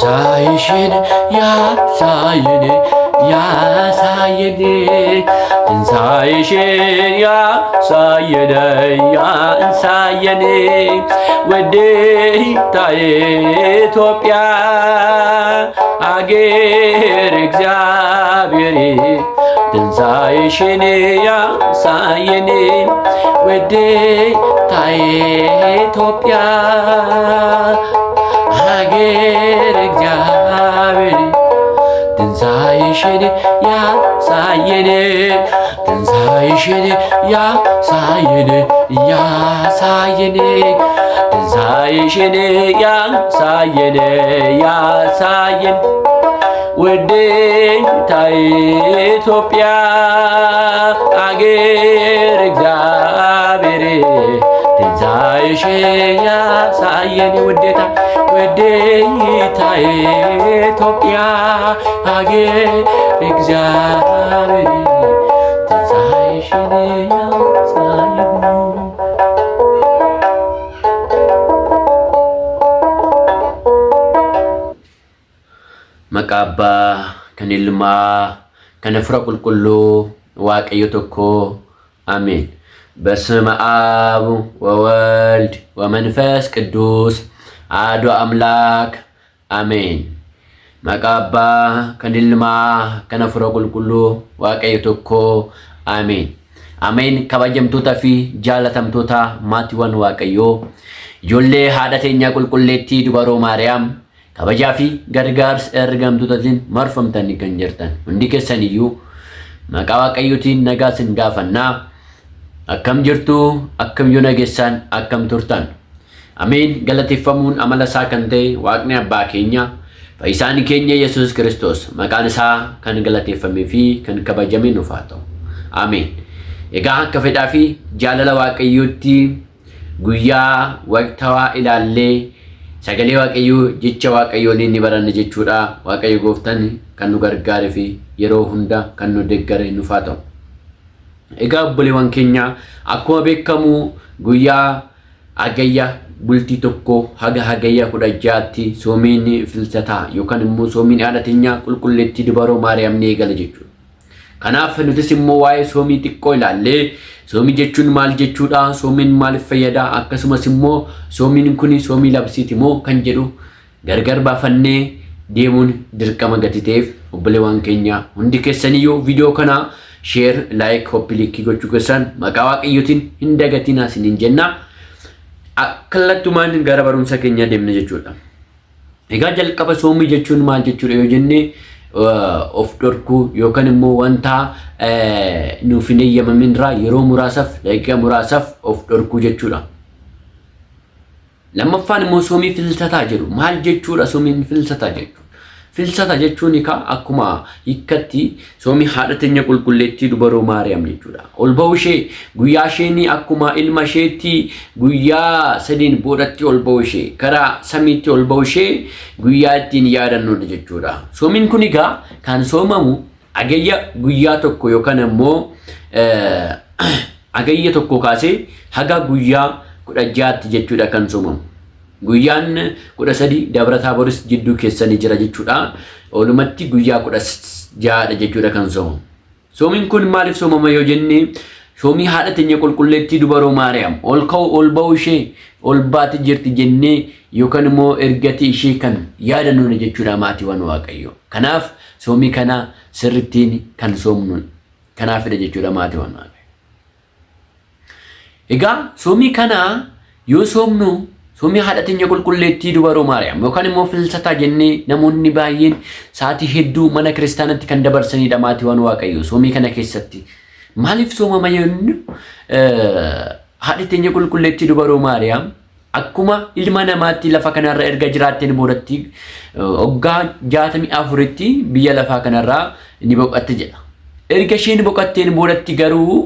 ትንሣኤሽን ያሳየን ያሳየን ትንሣኤሽን ያሳየን ያሳየን ውዴታ ኢትዮጵያ አገር እግዚአብሔር ትንሣኤሽን ያሳየን ውዴታ ኢትዮጵያ አገር እግዚአብሔር ትንሣኤሽን ያሳየን ትንሣኤሽን ያሳየን ያሳየን ትንሣኤሽን ያሳየን ያሳየን ውዴታ ኢትዮጵያ አገር እግዚአብሔር ትንሣኤሽን ያሳየን ውዴታ ኢትዮጵያ አገር እግዚአብሔር ትንሣኤሽን ያሳየን Maqaa Abbaa kan Ilmaa kan Hafuura Qulqulluu Waaqayyo tokko አሜን። በስመ አብ ወወልድ ወመንፈስ ቅዱስ አሐዱ አምላክ አሜን። Maqaa Abbaa kan Ilmaa kan Hafuura Qulqulluu Waaqayyo tokko አሜን። አሜን። kabajamtoota fi jaalatamtoota maatiiwwan Waaqayyoo ijoollee haadha teenya qulqulleettii dubaroo Maariyaam kabajaa fi gargaarsa ergamtootaatiin marfamtanii kan jirtan hundi keessaniyyuu maqaa Waaqayyootiin nagaa sin gaafannaa akkam jirtu akkam yoo nageessan akkam turtan ameen galateeffamuun amala isaa kan ta'e Waaqni Abbaa keenya Fayyisaan keenya Yesuus Kiristoos maqaan isaa kan galateeffamee fi kan kabajamee nuuf haa ta'u ameen. Egaa akka fedhaa fi jaalala Waaqayyootti guyyaa waqtawaa ilaallee sagalee Waaqayyoo jecha Waaqayyoo ni baranne jechuudha. Waaqayyo gooftaan kan nu gargaaree fi yeroo hunda kan nu deeggaree nuuf haa ta'u. Egaa obboleewwan keenya akkuma beekamu guyyaa Hagayya bultii tokko haga Hagayya 16tti soomiin filsataa yookaan immoo soomiin haadha teenya qulqulleettii dubaroo Maariyaam ni eegala jechuudha. Kanaaf nutis immoo waa'ee soomii xiqqoo ilaallee soomii jechuun maal jechuudha? Soomiin maaliif fayyada? Akkasumas immoo soomiin kun soomii labsiiti moo kan jedhu gargar baafannee deemuun dirqama gati ta'eef obboleewwan keenya hundi keessaniyyuu viidiyoo kana share, like, copy gochuu keessan maqaa Waaqayyootiin hin dagatinaa isiniin jenna. Kallattumaan gara barumsa keenya deemna jechuudha. Egaa jalqaba soomii jechuun maal jechuudha yoo jenne of dhorkuu yookaan immoo wanta nuuf hin eeyyamamin irraa yeroo muraasaaf daqiiqaa muraasaaf of dhorkuu jechuudha. Lammaffaan immoo soomii filsataa jedhu maal jechuudha? Soomiin filsataa jechuudha. Filsata jechuun akkuma hiikkatti soomii haadha teenya qulqulleettii dubaroo Maariyaam jechuudha. Ol ba'uu ishee guyyaa isheen akkuma ilma isheetti guyyaa sadiin boodatti ol ba'uu ishee karaa samiitti ol ba'uu ishee guyyaa ittiin yaadannuudha jechuudha. Soomiin kun egaa kan soomamu Hagayya guyyaa tokko yookaan immoo Hagayya tokko kaasee haga guyyaa 16tti jechuudha kan soomamu. Guyyaan 13 Dabra Taaboris jidduu keessanii jira jechuudha. Olumatti guyyaa 16 jechuudha kan soomamu. Soomiin kun maaliif soomama yoo jenne soomii haadha teenya qulqulleettii dubaroo Maariyaam ol ka'u ol ba'u ishee ol baate jirti jennee yookaan immoo ergatii ishee kan yaadannuudha jechuudha maatiiwwan Waaqayyoo. Kanaaf soomii kana sirrittiin kan soomnu kanaafidha jechuudha maatiiwwan Waaqayyoo. Egaa soomii kana yoo soomnu soomii haadha teenya qulqulleettii dubaroo Maariyaam yookaan immoo filsataa jennee namoonni baay'een sa'aatii hedduu mana kiristaanatti kan dabarsanidha maatiiwwan Waaqayyoo. Soomii kana keessatti maaliif soomama jennu haadha teenya qulqulleettii dubaroo Maariyaam akkuma ilma namaatti lafa kanarra erga jiraatteen boodatti waggaa 64tti biyya lafaa kanarraa ni boqotte jedha. Erga isheen boqotteen boodatti garuu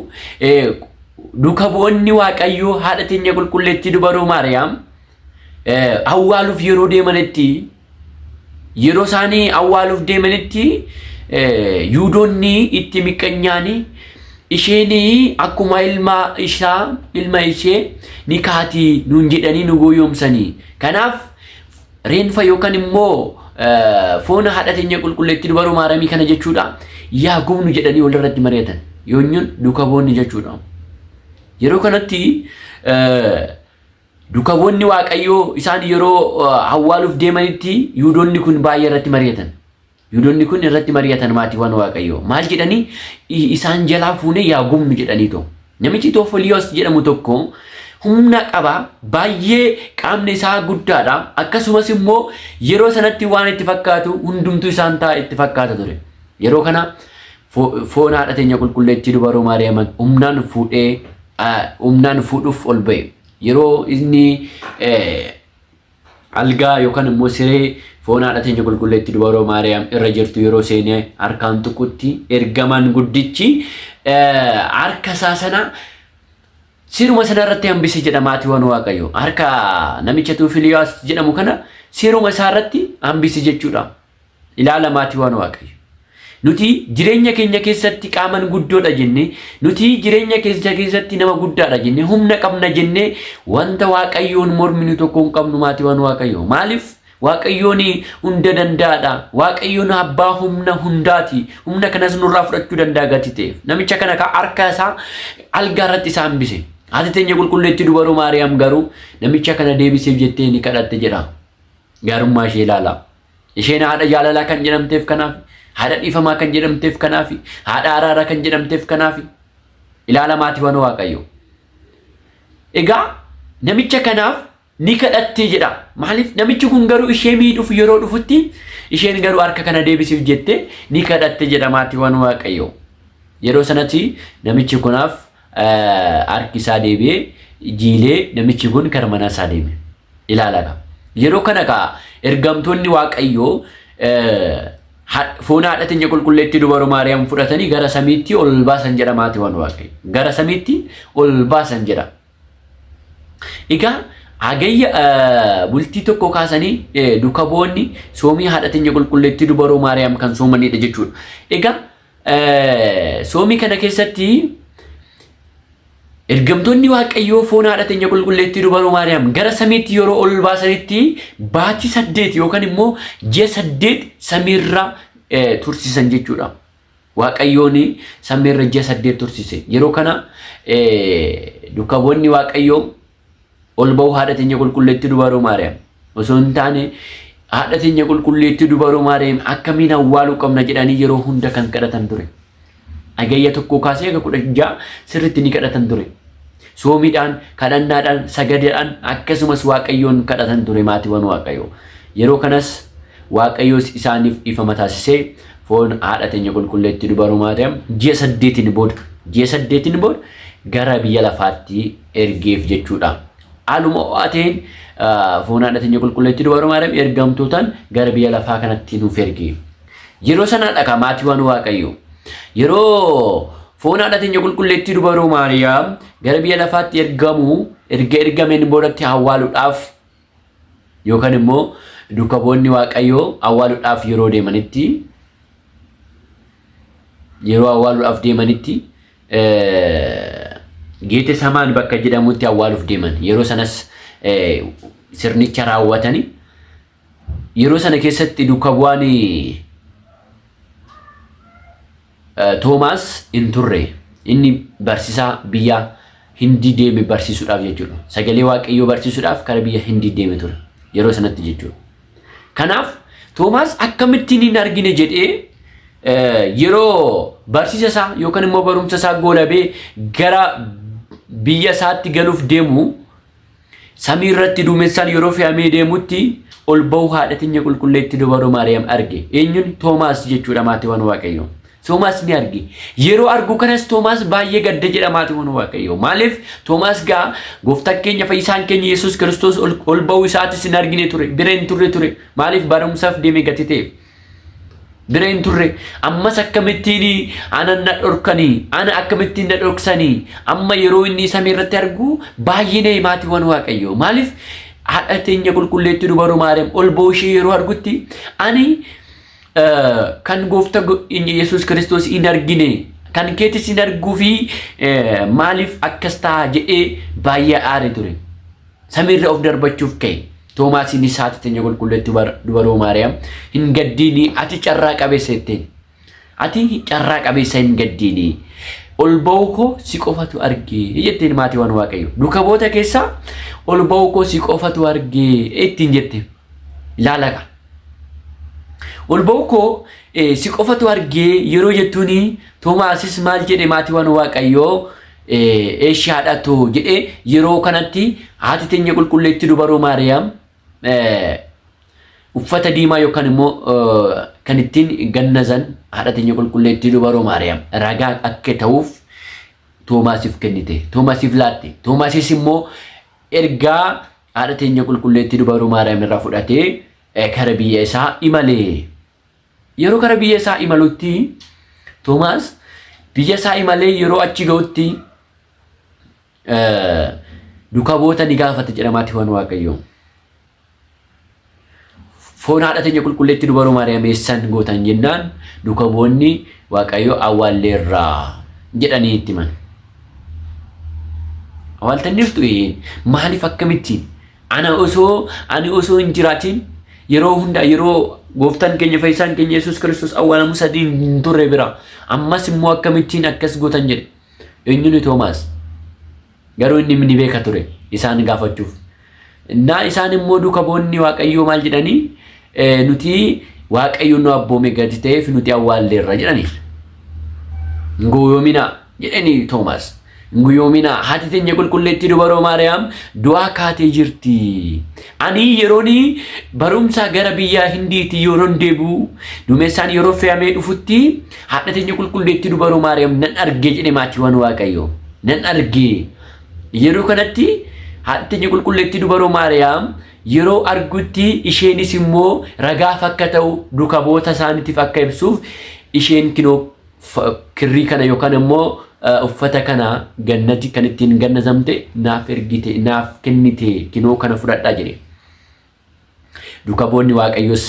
duuka bu'oonni Waaqayyoo haadha teenya qulqulleettii dubaroo Maariyaam awwaaluuf yeroo deemanitti yeroo isaanii awwaaluuf deemanitti Yuudoonni itti miqqanyaanii isheen akkuma ilma ishee ni kaati nuun jedhanii nu gooyomsanii. Kanaaf reenfa yookaan immoo foona haadha teenya qulqulleetti dubaroo maaramii kana jechuudha yaa gubnu jedhanii walirratti mari'atan yoonyun duuka boonni jechuudha. Yeroo kanatti duuka boonni waaqayyoo isaan yeroo awwaaluuf deemanitti yuudonni kun baay'ee irratti mari'atan. Yuudonni kun irratti mari'atan maatiiwwan waaqayyoo maal jedhanii isaan jalaa fuune yaa gubnu jedhanii too. Namichi Toofoliyoos jedhamu tokko humna qaba baay'ee qaamni isaa guddaadha akkasumas immoo yeroo sanatti waan itti fakkaatu hundumtuu isaan ta'a itti fakkaata ture. Yeroo kana foon haadha teenya qulqulleetti dubaroo Maariyaam humnaan fuudhuuf ol ba'e. Yeroo inni algaa yookaan immoo siree foon haadha teenya qulqulleetti dubaroo Maariyaam irra jirtu yeroo seenee harkaan tuqutti ergamaan guddichi harka isaa sana siruma sana irratti hambise jedha maatiiwwan waaqayyoo. Harka namicha Toofiliyoos jedhamu kana siruma isaa irratti hambise jechuudha. Ilaala maatiiwwan waaqayyoo. Nuti jireenya keenya keessatti qaaman guddoodha jennee nuti jireenya keenya keessatti nama guddaadha jennee humna qabna jennee wanta waaqayyoon morminu tokko hin qabnu maatiiwwan waaqayyoo. Maaliif? Waaqayyoon hunda danda'aadha. Waaqayyoon abbaa humna hundaati. Humna kanas nurraa fudhachuu danda'a gati ta'eef. Namicha kana harka isaa algaa irratti isaa hambise. Haati teenya qulqulleetti dubaroo Maariyaam garuu namicha kana deebiseef jettee ni kadhatte jedha. Gaarummaa ishee ilaala. Isheen haadha jaalalaa kan jedhamteef kanaaf, haadha dhiifamaa kan jedhamteef kanaaf, haadha araaraa kan jedhamteef kanaaf ilaala maatiiwwan waaqayyoo. Egaa namicha kanaaf ni kadhattee jedha. Maaliif namichi kun garuu ishee miidhuuf yeroo dhufutti isheen garuu harka kana deebisiif jettee ni kadhatte jedha maatiiwwan waaqayyoo. Yeroo sanatti namichi kunaaf harki isaa deebi'ee jiilee namichi kun kara mana isaa deeme. Ilaala. Yeroo kana ergamtoonni waaqayyoo foon haadha teenya qulqulleetti dubaroo Maariyaam fudhatanii gara samiitti ol baasan jedha maatiiwwan waaqayyoo. Gara samiitti ol baasan jedha. Egaa hagayya bultii tokko kaasanii duuka boonni soomii haadha teenya qulqulleetti dubaroo Maariyaam kan soomanidha jechuudha. Egaa soomii kana keessatti ergamtoonni waaqayyoo foon haadha teenya qulqulleetti dubaroo Maariyaam gara samiitti yeroo ol baasanitti baatii 8 yookaan immoo ji'a 8 samiirra tursiisan jechuudha. Waaqayyoon samiirra ji'a 8 tursiise. Yeroo kana duuka boonni waaqayyoo ol ba'u haadha teenya qulqulleetti dubaroo Maariyaam osoo hin taane haadha teenya qulqulleetti dubaroo Maariyaam akkamiin awwaaluu qabna jedhanii yeroo hunda kan kadhatan ture. Hagayya tokko kaasee aga 16 sirriitti ni kadhatan ture. Soomiidhaan, kadhannaadhaan, sagadeedhaan akkasumas waaqayyoon kadhatan ture maatiiwwan waaqayyoo. Yeroo kanas waaqayyoos isaaniif ifama taasisee foon haadha teenya qulqulleetti dubaroo Maariyaam ji'a 8 booda gara biyya lafaatti ergeef jechuudha. Haaluma ho'aateen foon haadha teenya qulqulleetti dubaroo Maariyaam ergamtootaan gara biyya lafaa kanatti nuuf erge. Yeroo sanaadha maatiiwwan waaqayyoo. Yeroo foon haadha teenya qulqulleetti dubaroo Maariyaam gara biyya lafaatti ergameen boodatti awwaaluudhaaf yookaan immoo duuka boonni waaqayyoo awwaaluudhaaf yeroo awwaaluudhaaf deemanitti Geete Samaan bakka jedhamutti awwaaluuf deeman. Yeroo sanas sirnicha raawwatanii yeroo sana keessatti duuka bu'aan Toomaas hin turre. Inni barsiisaa biyya Hindii deeme barsiisuudhaaf jechuudha. Sagalee waaqayyoo barsiisuudhaaf kara biyya Hindii deeme ture yeroo sanatti jechuudha. Kanaaf Toomaas akkamittiin hin argine jedhee yeroo barsiisa isaa yookaan immoo barumsa isaa goolabee gara biyya isaatti galuuf deemu samii irratti duumessaan yeroo fe'amee deemutti ol ba'u haadha teenya qulqulleetti dubaroo Maariyaam arge. Eenyuun? Toomaas jechuudha maatiiwwan waaqayyoo. Toomaas ni arge. Yeroo argu kanas Toomaas baay'ee gadda jedha maatiiwwan waaqayyoo. Maaliif? Toomaas gooftaa keenya fayyisaan keenya Yesuus Kiristoos ol ba'uu isaatis hin argine ture. Bira hin turre ture. Maaliif? Barumsaaf deeme gati ta'eef. Bira hin turre. Ammas akkamittiin ana na dhorkanii, ana akkamittiin na dhoksanii, amma yeroo inni samii irratti argu baay'ee maatiiwwan waaqayyoo. Maaliif? Haadha teenya qulqulleetti dubaroo Maariyaam ol ba'uu ishee yeroo argutti ani kan gooftaa Yesuus Kiristoos hin argine kan keetis hin arguu fi maaliif akkas ta'a jedhee baay'ee aare ture. Samiirra of darbachuuf ka'e. Toomaas inni saati teenya qulqulleetti dubaroo Maariyaam hin gaddiini ati carraa qabeessa jetteen. Ati carraa qabeessa hin gaddiini. Ol ba'uu koo si qofatu argee jetteen maatiiwwan Waaqayyo. Duuka boota keessaa ol ba'uu koo si qofatu argee ittiin jette. Ilaalaqa. Ol ba'uu koo si qofatu argee yeroo jettuuni Toomaasis maal jedhe maatiiwwan Waaqayyoo eeshaadhatu jedhe yeroo kanatti haati teenya qulqulleetti dubaroo Maariyaam uffata diimaa yookaan immoo kan ittiin gannazan haadha teenya qulqulleetti dubaroo Maariyaam ragaa akka ta'uuf Toomaasiif kennite. Toomaasiif laatte. Toomaasis immoo ergaa haadha teenya qulqulleetti dubaroo Maariyaam irraa fudhatee kara biyya isaa imale. Yeroo kara biyya isaa imalutti Toomaas biyya isaa imalee yeroo achi ga'utti duuka boota ni gaafate jedha maatiiwwan Waaqayyoo. Foon haadha teenya qulqulleetti dubaroo Maariyaam eessan gootan jennaan duuka boonni Waaqayyoo awwaalleerraa jedhanii itti himan. Awwaaltaniirtu maaliif akkamittiin ani osoo hin jiraatin yeroo hunda yeroo gooftaan keenya fayyisaan keenya Yesuus Kiristoos awwaalamu sadii hin turre bira ammas immoo akkamittiin akkas gootan jedhe. Eenyuun Toomaas garuu inni ni beeka ture isaan gaafachuuf. Isaan immoo duuka boonni Waaqayyoo maal jedhanii nuti Waaqayyo nu abboome gadi ta'eef nuti awwaalleerra jedhanii. Ngooyoomina jedhanii Toomaas. Ngooyoomina haati teenya qulqulleetti dubaroo Maariyaam du'aa kaatee jirti. Ani yerooni barumsa gara biyya Hindiitti yeroon deebi'u duumessaan yeroo fe'amee dhufutti haadha teenya qulqulleetti dubaroo Maariyaam nan argee jedhe maatiiwwan Waaqayyoo. Nan argee. Yeroo kanatti haadha teenya qulqulleetti dubaroo Maariyaam yeroo argutti isheenis immoo ragaaf akka ta'u duuka boota isaaniitiif akka ibsuuf isheen kinoo kirrii kana yookaan immoo uffata kana gannati kan ittiin gannazamte naaf ergite naaf kennite kinoo kana fudhadhaa jedhe. Duuka boonni Waaqayyoos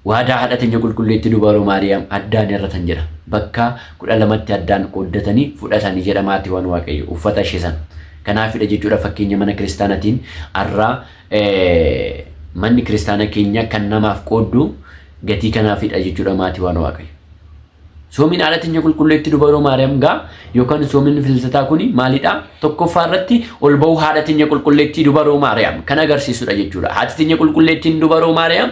waadaa haadha teenya qulqulleetti dubaroo Maariyaam addaan irratan jedha. Bakka 12tti addaan qooddatanii fudhatanii jedha maatiiwwan Waaqayyo uffata ishee san. Kanaafidha jechuudha fakkeenya mana kiristaanaatiin har'aa manni kiristaana keenya kan namaaf qooddu gatii kanaafidha jechuudha maatiiwwan Waaqayyo. Soomin haadha teenya qulqulleetti dubaroo Maariyaam gaa yookaan soomin filsataa kuni maalidha? Tokkoffaa irratti ol ba'uu haadha teenya qulqulleetti dubaroo Maariyaam kan agarsiisudha jechuudha. Haati teenya qulqulleettiin dubaroo Maariyaam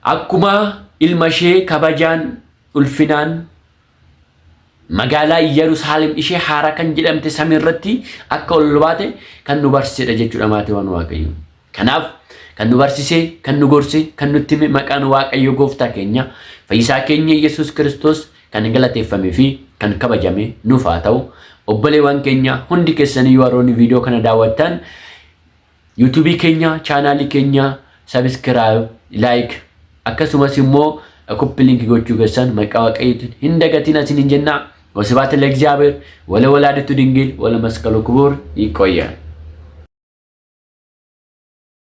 akkuma ilma ishee kabajaan ulfinaan magaalaa Yerusaalem ishee haaraa kan jedhamte samii irratti akka ol baate kan nu barsiisedha jechuudha maatiiwwan Waaqayyo. Kanaaf kan nu barsiise, kan nu gorse, kan nutti hime maqaan Waaqayyo gooftaa keenya fayyisaa keenya Yesuus Kiristoos kan galateeffamee fi kan kabajame nuuf haa ta'u. Obboleewwan keenya hundi keessanii yoo haroonni viidiyoo kana daawwattan YouTube keenya, chaanaalii keenya subscribe, like akkasumas immoo ኮፒ ሊንክ ጎቹ ገሰን መቃወቀይት እንደገቲና ሲንጀና ወስብሐት ለእግዚአብሔር ወለወላዲቱ ድንግል ወለመስቀሉ ክቡር ይቆያል።